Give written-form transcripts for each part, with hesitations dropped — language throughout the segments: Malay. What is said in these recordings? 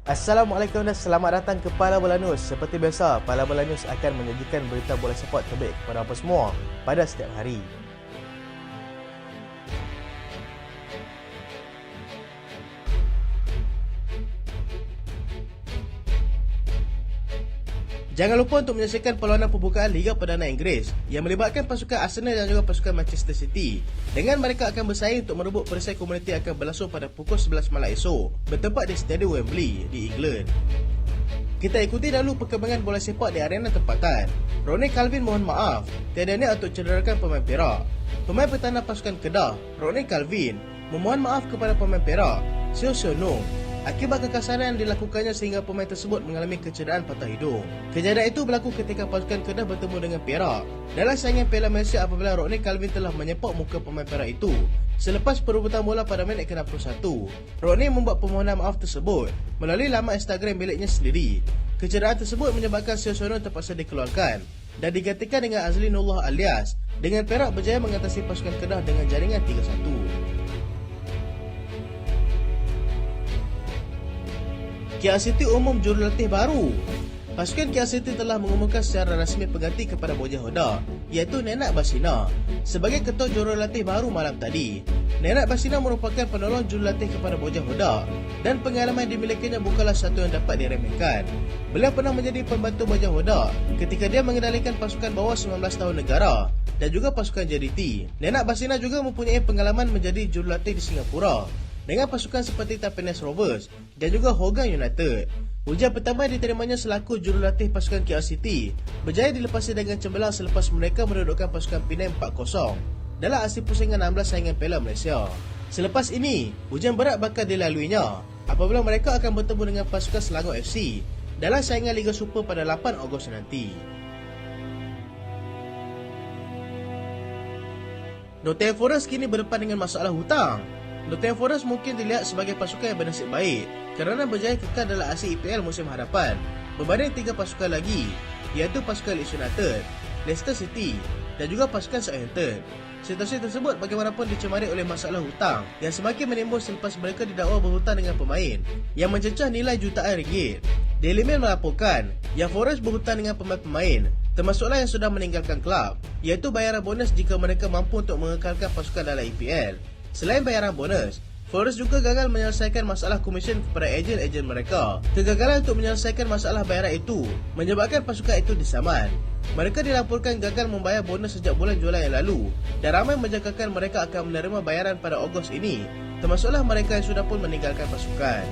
Assalamualaikum dan selamat datang ke Pala Bola News. Seperti biasa, Pala Bola News akan menyajikan berita bola sepak terbaik kepada anda semua pada setiap hari. Jangan lupa untuk menyaksikan perlawanan pembukaan Liga Perdana Inggeris yang melibatkan pasukan Arsenal dan juga pasukan Manchester City. Dengan mereka akan bersaing untuk merebut perisai komuniti akan berlangsung pada pukul 11 malam esok, bertempat di Stadium Wembley di England. Kita ikuti dahulu perkembangan bola sepak di arena tempatan. Ronnie Calvin mohon maaf, tiada niat untuk cederakan pemain Perak. Pemain pertahanan pasukan Kedah, Ronnie Calvin, memohon maaf kepada pemain Perak, Seo Nung, akibat kekasaran yang dilakukannya sehingga pemain tersebut mengalami kecederaan patah hidung. Kejadian itu berlaku ketika pasukan Kedah bertemu dengan Perak dalam saingan Piala Malaysia apabila Ronnie Calvin telah menyepak muka pemain Perak itu. Selepas perebutan bola pada minit ke-61, Ronnie membuat permohonan maaf tersebut melalui laman Instagram miliknya sendiri. Kecederaan tersebut menyebabkan Seo Nung terpaksa dikeluarkan dan digantikan dengan Azli Nurullah Alias dengan Perak berjaya mengatasi pasukan Kedah dengan jaringan 3-1. KL City umum jurulatih baru. Pasukan KL City telah mengumumkan secara rasmi pengganti kepada Bojang Hodak, iaitu Nenad Basina, sebagai ketua jurulatih baru malam tadi. Nenad Basina merupakan penolong jurulatih kepada Bojang Hodak dan pengalaman yang dimilikinya bukanlah satu yang dapat diremehkan. Beliau pernah menjadi pembantu Bojang Hodak ketika dia mengendalikan pasukan bawah 19 tahun negara dan juga pasukan JDT. Nenad Basina juga mempunyai pengalaman menjadi jurulatih di Singapura dengan pasukan seperti Tampines Rovers dan juga Hougang United. Ujian pertama diterimanya selaku jurulatih pasukan KL City berjaya dilepasi dengan cemerlang selepas mereka mendudukkan pasukan Penang 4-0 dalam aksi pusingan 16 saingan Piala Malaysia. Selepas ini, ujian berat bakal dilaluinya apabila mereka akan bertemu dengan pasukan Selangor FC dalam saingan Liga Super pada 8 Ogos nanti. Nottingham Forest kini berdepan dengan masalah hutang. Nottingham Forest mungkin dilihat sebagai pasukan yang bernasib baik kerana berjaya kekal dalam aksi EPL musim hadapan berbanding 3 pasukan lagi, iaitu pasukan Leeds United, Leicester City dan juga pasukan Southampton. Situasi tersebut bagaimanapun dicemari oleh masalah hutang yang semakin menimbul selepas mereka didakwa berhutang dengan pemain yang mencecah nilai jutaan ringgit. Daily Mail melaporkan yang Forest berhutang dengan pemain-pemain termasuklah yang sudah meninggalkan kelab, iaitu bayaran bonus jika mereka mampu untuk mengekalkan pasukan dalam EPL. Selain bayaran bonus, Forest juga gagal menyelesaikan masalah komisen kepada ejen-ejen mereka. Kegagalan untuk menyelesaikan masalah bayaran itu menyebabkan pasukan itu disaman. Mereka dilaporkan gagal membayar bonus sejak bulan Julai yang lalu dan ramai menjangkakan mereka akan menerima bayaran pada Ogos ini, termasuklah mereka yang sudah pun meninggalkan pasukan.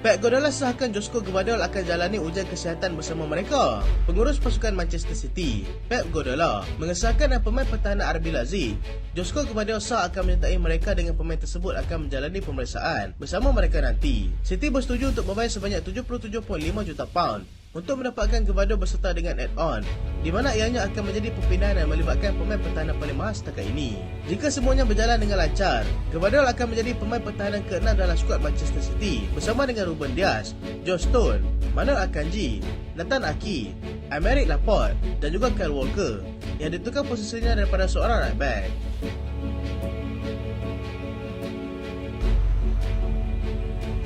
Pep Guardiola sahkan Josko Gvardiol akan jalani ujian kesihatan bersama mereka. Pengurus pasukan Manchester City, Pep Guardiola, mengesahkan dan pemain pertahanan RB Leipzig, Josko Gvardiol sah akan menyertai mereka dengan pemain tersebut akan menjalani pemeriksaan bersama mereka nanti. City bersetuju untuk membayar sebanyak 77.5 juta pound untuk mendapatkan Gvardiol berserta dengan add-on, di mana ianya akan menjadi perpindahan yang melibatkan pemain pertahanan paling mahal setakat ini. Jika semuanya berjalan dengan lancar, Gvardiol akan menjadi pemain pertahanan ke-6 dalam skuad Manchester City bersama dengan Ruben Dias, John Stone, Manuel Akanji, Nathan Aki, Aymeric Laporte dan juga Kyle Walker yang ditukar posisinya daripada seorang right back.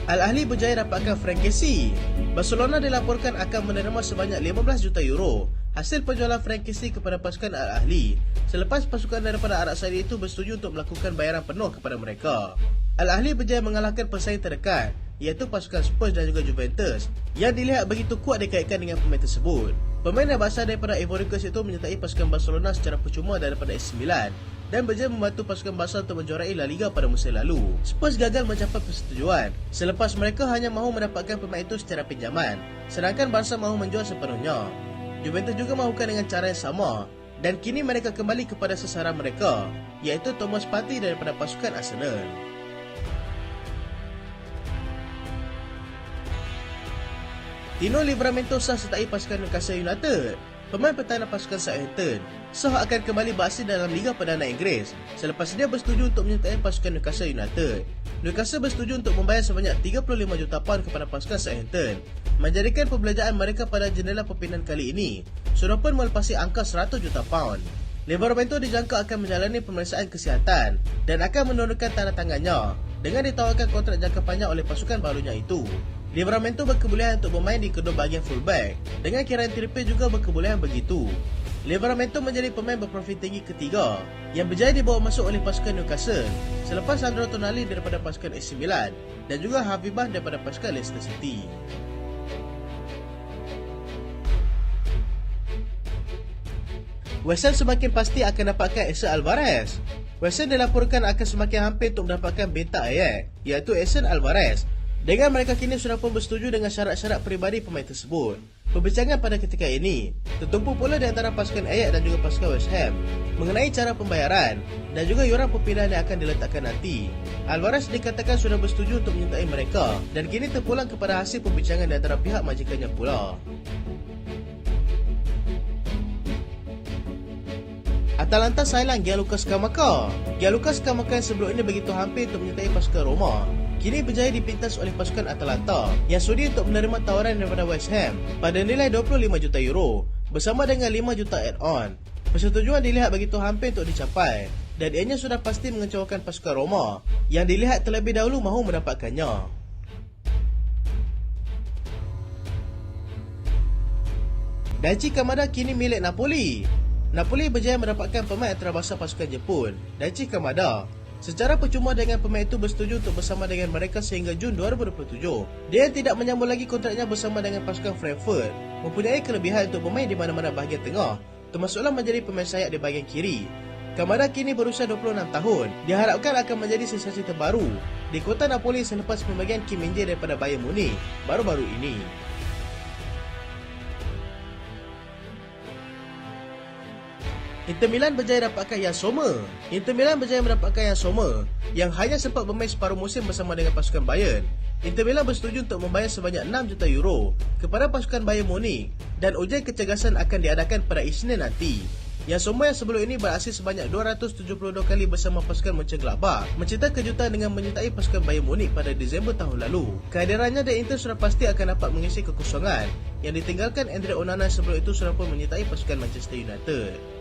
Al-Ahli berjaya dapatkan Frank Kessie. Barcelona dilaporkan akan menerima sebanyak 15 juta euro hasil penjualan Frank Kessie kepada pasukan Al-Ahli selepas pasukan daripada Arab Saudi itu bersetuju untuk melakukan bayaran penuh kepada mereka. Al-Ahli berjaya mengalahkan pesaing terdekat, iaitu pasukan Spurs dan juga Juventus yang dilihat begitu kuat dikaitkan dengan pemain tersebut. Pemain yang berasal daripada Ivory Coast itu menyertai pasukan Barcelona secara percuma daripada AC Milan dan berjaya membantu pasukan Barca untuk menjuarai La Liga pada musim lalu. Spurs gagal mencapai persetujuan selepas mereka hanya mahu mendapatkan pemain itu secara pinjaman, sedangkan Barca mahu menjual sepenuhnya. Juventus juga mahukan dengan cara yang sama dan kini mereka kembali kepada sasaran mereka, iaitu Thomas Partey daripada pasukan Arsenal. Tino Livramento sah sertai pasukan Newcastle United. Pemain pertahanan pasukan Southampton sah akan kembali beraksi dalam Liga Perdana Inggeris selepas dia bersetuju untuk menyertai pasukan Newcastle United. Newcastle bersetuju untuk membayar sebanyak 35 juta pound kepada pasukan Southampton, menjadikan pembelanjaan mereka pada jendela perpindahan kali ini sudah pun melepasi angka 100 juta pound. Livramento dijangka akan menjalani pemeriksaan kesihatan dan akan menurunkan tanda tangannya dengan ditawarkan kontrak jangka panjang oleh pasukan barunya itu. Livramento berkebolehan untuk bermain di kedua bahagian fullback, dengan Kieran Trippier juga berkebolehan begitu. Livramento menjadi pemain berprofil tinggi ketiga yang berjaya dibawa masuk oleh pasukan Newcastle selepas Sandro Tonali daripada pasukan AC Milan dan juga Harvey Barnes daripada pasukan Leicester City. West Ham semakin pasti akan dapatkan Edson Alvarez. West Ham dilaporkan akan semakin hampir untuk mendapatkan beta Ajax, iaitu Edson Alvarez. Dengan mereka kini sudah pun bersetuju dengan syarat-syarat peribadi pemain tersebut. Perbincangan pada ketika ini tertumpu pula di antara pasukan Ajax dan juga pasukan West Ham mengenai cara pembayaran dan juga yuran perpindahan yang akan diletakkan nanti. Alvarez dikatakan sudah bersetuju untuk menyertai mereka dan kini terpulang kepada hasil perbincangan di antara pihak majikannya pula. Atalanta Thailand Gianluca Scamacca. Gianluca Scamacca yang sebelum ini begitu hampir untuk menyertai pasukan Roma, kini berjaya dipintas oleh pasukan Atalanta yang sudi untuk menerima tawaran daripada West Ham pada nilai 25 juta euro bersama dengan 5 juta add-on. Persetujuan dilihat begitu hampir untuk dicapai dan ianya sudah pasti mengecewakan pasukan Roma yang dilihat terlebih dahulu mahu mendapatkannya. Daichi Kamada kini milik Napoli. Napoli berjaya mendapatkan pemain antarabangsa pasukan Jepun, Daichi Kamada. Secara percuma dengan pemain itu bersetuju untuk bersama dengan mereka sehingga Jun 2027. Dia tidak menyambung lagi kontraknya bersama dengan pasukan Frankfurt, mempunyai kelebihan untuk bermain di mana-mana bahagian tengah, termasuklah menjadi pemain sayap di bahagian kiri. Kamada kini berusia 26 tahun, diharapkan akan menjadi sensasi terbaru di kota Napoli selepas pembagian Kim Min-jae daripada Bayern Munich baru-baru ini. Inter Milan berjaya dapatkan Yann Sommer. Inter Milan berjaya mendapatkan Yann Sommer yang hanya sempat bermain separuh musim bersama dengan pasukan Bayern. Inter Milan bersetuju untuk membayar sebanyak 6 juta euro kepada pasukan Bayern Munich dan ujian kecergasan akan diadakan pada Isnin nanti. Yann Sommer yang sebelum ini beraksi sebanyak 272 kali bersama pasukan Mönchengladbach mencipta kejutan dengan menyertai pasukan Bayern Munich pada Disember tahun lalu. Kehadirannya di Inter sudah pasti akan dapat mengisi kekosongan yang ditinggalkan Andre Onana sebelum itu sudah pun menyertai pasukan Manchester United.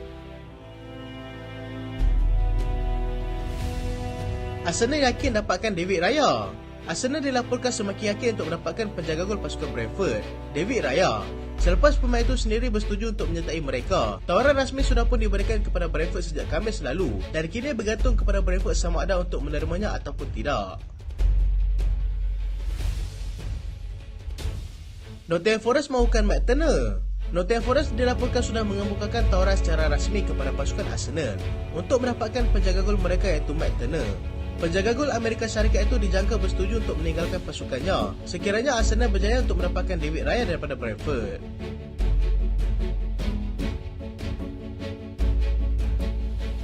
Arsenal yakin dapatkan David Raya. Arsenal dilaporkan semakin yakin untuk mendapatkan penjaga gol pasukan Brentford, David Raya. Selepas pemain itu sendiri bersetuju untuk menyertai mereka, tawaran rasmi sudah pun diberikan kepada Brentford sejak Khamis lalu dan kini bergantung kepada Brentford sama ada untuk menerimanya ataupun tidak. Nottingham Forest mahukan Matt Turner. Nottingham Forest dilaporkan sudah mengemukakan tawaran secara rasmi kepada pasukan Arsenal untuk mendapatkan penjaga gol mereka iaitu Matt Turner. Penjaga gol Amerika Syarikat itu dijangka bersetuju untuk meninggalkan pasukannya sekiranya Arsenal berjaya untuk mendapatkan David Raya daripada Brentford.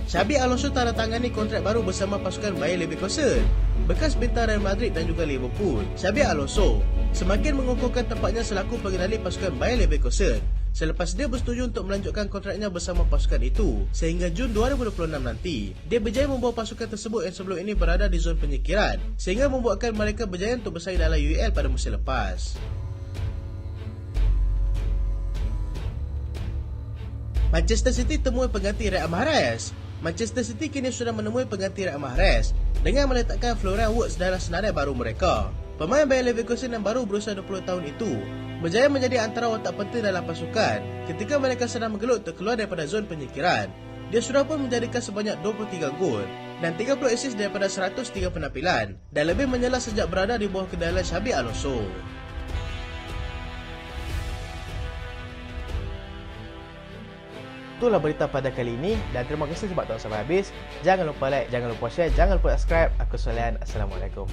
Xabi Alonso tandatangani kontrak baru bersama pasukan Bayer Leverkusen. Bekas bintang Real Madrid dan juga Liverpool, Xabi Alonso semakin mengukuhkan tempatnya selaku pengendali pasukan Bayer Leverkusen selepas dia bersetuju untuk melanjutkan kontraknya bersama pasukan itu sehingga Jun 2026 nanti. Dia berjaya membawa pasukan tersebut yang sebelum ini berada di zon penyingkiran sehingga membuatkan mereka berjaya untuk bersaing dalam UEL pada musim lepas. Manchester City temui pengganti Riyad Mahrez. Manchester City kini sudah menemui pengganti Riyad Mahrez dengan meletakkan Florian Wirtz dalam senarai baru mereka. Pemain Bayer Leverkusen yang baru berusia 20 tahun itu berjaya menjadi antara watak penting dalam pasukan ketika mereka sedang menggelut untuk keluar daripada zon penyingkiran. Dia sudah pun menjadikan sebanyak 23 gol dan 30 assist daripada 103 penampilan dan lebih menyala sejak berada di bawah kendalian Xabi Alonso. Itulah berita pada kali ini dan terima kasih sebab tonton sampai habis. Jangan lupa like, jangan lupa share, jangan lupa subscribe. Aku Solian. Assalamualaikum.